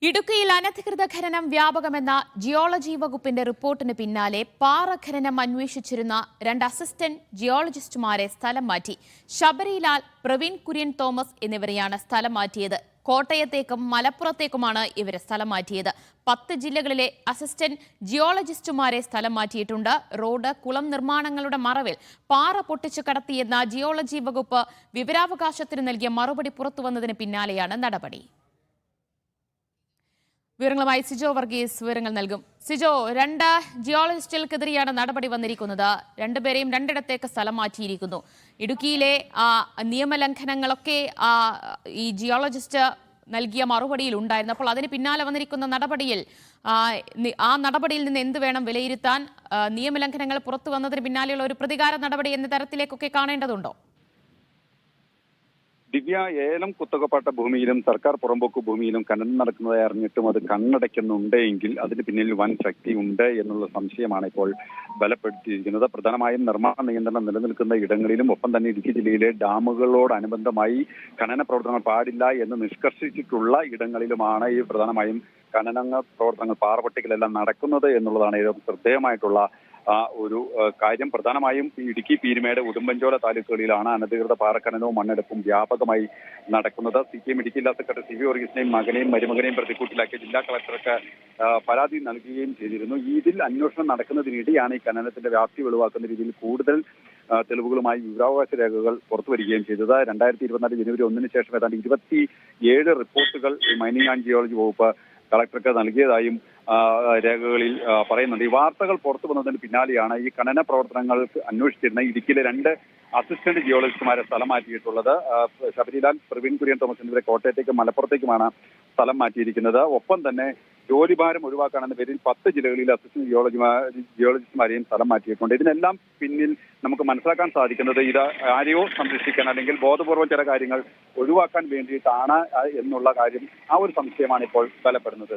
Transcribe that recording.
ഇടുക്കിയിൽ അനധികൃത ഖനനം വ്യാപകമെന്ന ജിയോളജി വകുപ്പിന്റെ റിപ്പോർട്ടിന് പിന്നാലെ പാറ ഖനനം അന്വേഷിച്ചിരുന്ന 2 അസിസ്റ്റന്റ് ജിയോളജിസ്റ്റുമാരെ സ്ഥലം മാറ്റി. ശബരിലാൽ, പ്രവീൺ കുര്യൻ തോമസ് എന്നിവരെയാണ് സ്ഥലം മാറ്റിയത്. കോട്ടയത്തേക്കും മലപ്പുറത്തേക്കുമാണ് ഇവരെ സ്ഥലം മാറ്റിയത്. 10 ജില്ലകളിലെ അസിസ്റ്റന്റ് ജിയോളജിസ്റ്റുമാരെ സ്ഥലം മാറ്റിയിട്ടുണ്ട്. റോഡ്, കുളം നിർമ്മാണങ്ങളുടെ മറവിൽ പാറ പൊട്ടിച്ചു കടത്തിയെന്ന ജിയോളജി വകുപ്പ് വിവരാവകാശത്തിന് നൽകിയ മറുപടി പുറത്തുവന്നതിന് പിന്നാലെയാണ് നടപടി. വിവരങ്ങളുമായി സിജോ വർഗീസ് വിവരങ്ങൾ നൽകും. സിജോ, 2 ജിയോളജിസ്റ്റുകൾക്കെതിരെയാണ് നടപടി വന്നിരിക്കുന്നത്. 2 പേരെയും 2 ഇടത്തേക്ക് സ്ഥലം മാറ്റിയിരിക്കുന്നു. ഇടുക്കിയിലെ നിയമലംഘനങ്ങളൊക്കെ ഈ ജിയോളജിസ്റ്റ് നൽകിയ മറുപടിയിൽ ഉണ്ടായിരുന്നു. അപ്പോൾ അതിന് പിന്നാലെ വന്നിരിക്കുന്ന നടപടിയിൽ നടപടിയിൽ നിന്ന് എന്ത് വേണം വിലയിരുത്താൻ? നിയമലംഘനങ്ങൾ പുറത്തു വന്നതിന് പിന്നാലെയുള്ള ഒരു പ്രതികാര നടപടി എന്ന തരത്തിലേക്കൊക്കെ കാണേണ്ടതുണ്ടോ? ദിവ്യ, ഏലം കുത്തകപ്പെട്ട ഭൂമിയിലും സർക്കാർ പുറമ്പോക്ക് ഭൂമിയിലും ഖനനം നടക്കുന്നതായി അറിഞ്ഞിട്ടും അത് കണ്ണടയ്ക്കുന്നുണ്ടെങ്കിൽ അതിന് പിന്നിൽ വൻ ശക്തി ഉണ്ട് എന്നുള്ള സംശയമാണ് ഇപ്പോൾ ബലപ്പെടുത്തിയിരിക്കുന്നത്. പ്രധാനമായും നിർമ്മാണ നിയന്ത്രണം നിലനിൽക്കുന്ന ഇടങ്ങളിലും ഒപ്പം തന്നെ ഇടുക്കി ജില്ലയിലെ ഡാമുകളോടനുബന്ധമായി ഖനന പ്രവർത്തനങ്ങൾ പാടില്ല എന്ന് നിഷ്കർഷിച്ചിട്ടുള്ള ഇടങ്ങളിലുമാണ് ഈ പ്രധാനമായും ഖനന പ്രവർത്തനങ്ങൾ പാറപൊട്ടിക്കലെല്ലാം നടക്കുന്നത് എന്നുള്ളതാണ് ഏറ്റവും ശ്രദ്ധേയമായിട്ടുള്ള ഒരു കാര്യം. പ്രധാനമായും ഇടുക്കി, പീരുമേട്, ഉടുമ്പൻചോല താലൂക്കുകളിലാണ് അനധികൃത പാറഖനനവും മണ്ണെടുപ്പും വ്യാപകമായി നടക്കുന്നത്. CPM ഇടുക്കി ജില്ലാ സെക്രട്ടറി CV വർഗീസിനെയും മകനെയും മരുമകനെയും പ്രതിക്കൂട്ടിലാക്കി ജില്ലാ കളക്ടർക്ക് പരാതി നൽകുകയും ചെയ്തിരുന്നു. ഇതിൽ അന്വേഷണം നടക്കുന്നതിനിടെയാണ് ഈ ഖനനത്തിന്റെ വ്യാപ്തി വെളിവാക്കുന്ന രീതിയിൽ കൂടുതൽ തെളിവുകളുമായി വിവരാവകാശ രേഖകൾ പുറത്തുവരികയും ചെയ്തത്. 2024 ജനുവരി 1 ശേഷം ഏതാണ്ട് 27 റിപ്പോർട്ടുകൾ മൈനിങ് ആൻഡ് ജിയോളജി വകുപ്പ് കളക്ടർക്ക് നൽകിയതായും രേഖകളിൽ പറയുന്നുണ്ട്. ഈ വാർത്തകൾ പുറത്തു വന്നതിന് പിന്നാലെയാണ് ഈ ഖനന പ്രവർത്തനങ്ങൾ അന്വേഷിച്ചിരുന്ന ഇടുക്കിയിലെ 2 അസിസ്റ്റന്റ് ജിയോളജിസ്റ്റുമാരെ സ്ഥലം മാറ്റിയിട്ടുള്ളത്. ശബരിലാൽ, പ്രവീൺ കുര്യൻ തോമസ് എന്നിവരെ കോട്ടയത്തേക്കും മലപ്പുറത്തേക്കുമാണ് സ്ഥലം മാറ്റിയിരിക്കുന്നത്. ഒപ്പം തന്നെ ജോലിഭാരം ഒഴിവാക്കാനെന്ന പേരിൽ 10 ജില്ലകളിൽ അസിസ്റ്റന്റ് ജിയോളജിസ്റ്റുമാരെയും സ്ഥലം മാറ്റിയിട്ടുണ്ട്. ഇതിനെല്ലാം പിന്നിൽ നമുക്ക് മനസ്സിലാക്കാൻ സാധിക്കുന്നത് ഇത് ആരെയോ സംരക്ഷിക്കാൻ അല്ലെങ്കിൽ ബോധപൂർവം ചില കാര്യങ്ങൾ ഒഴിവാക്കാൻ വേണ്ടിയിട്ടാണ് എന്നുള്ള കാര്യം, ആ ഒരു സംശയമാണ് ഇപ്പോൾ ബലപ്പെടുന്നത്.